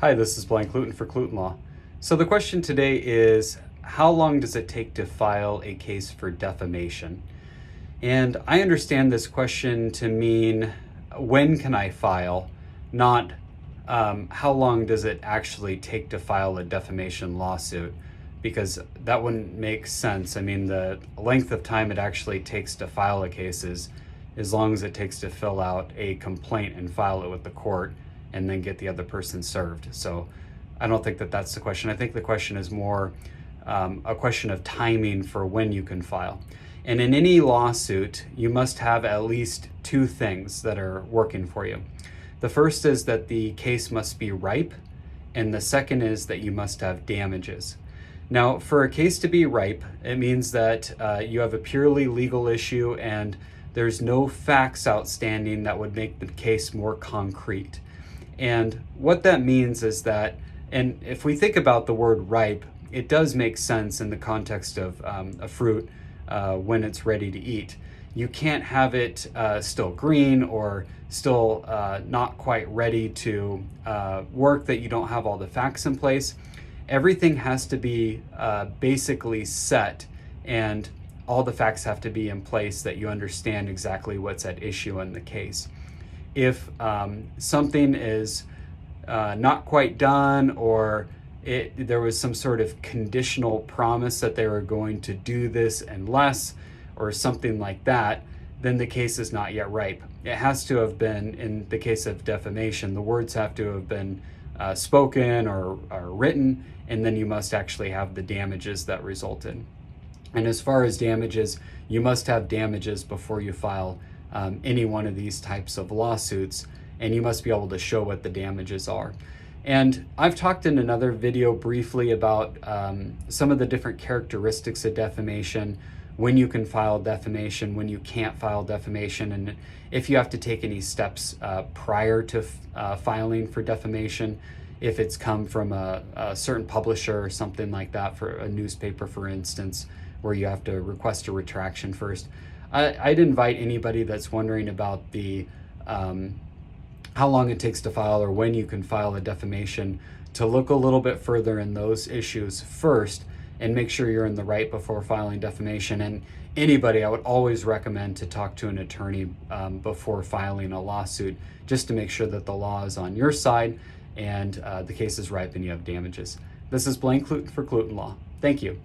Hi, this is Blaine Cluten for Cluten Law. So the question today is, how long does it take to file a case for defamation? And I understand this question to mean, when can I file, not how long does it actually take to file a defamation lawsuit, because that wouldn't make sense. I mean, the length of time it actually takes to file a case is as long as it takes to fill out a complaint and file it with the court and then get the other person served. So I don't think that that's the question. I think the question is more a question of timing for when you can file. And in any lawsuit, you must have at least two things that are working for you. The first is that the case must be ripe, and the second is that you must have damages. Now, for a case to be ripe, it means that you have a purely legal issue and there's no facts outstanding that would make the case more concrete. And what that means is that, and if we think about the word ripe, it does make sense in the context of a fruit when it's ready to eat. You can't have it still green or still not quite ready to work, that you don't have all the facts in place. Everything has to be basically set, and all the facts have to be in place that you understand exactly what's at issue in the case. If something is not quite done, or there was some sort of conditional promise that they were going to do this unless, or something like that, then the case is not yet ripe. It has to have been, in the case of defamation, the words have to have been spoken or written, and then you must actually have the damages that resulted. And as far as damages, you must have damages before you file any one of these types of lawsuits, and you must be able to show what the damages are. And I've talked in another video briefly about some of the different characteristics of defamation, when you can file defamation, when you can't file defamation, and if you have to take any steps prior to filing for defamation, if it's come from a certain publisher or something like that, for a newspaper, for instance, where you have to request a retraction first. I'd invite anybody that's wondering about the how long it takes to file, or when you can file a defamation, to look a little bit further in those issues first and make sure you're in the right before filing defamation. And anybody, I would always recommend to talk to an attorney before filing a lawsuit, just to make sure that the law is on your side and the case is ripe and you have damages. This is Blaine Cluten for Cluten Law. Thank you.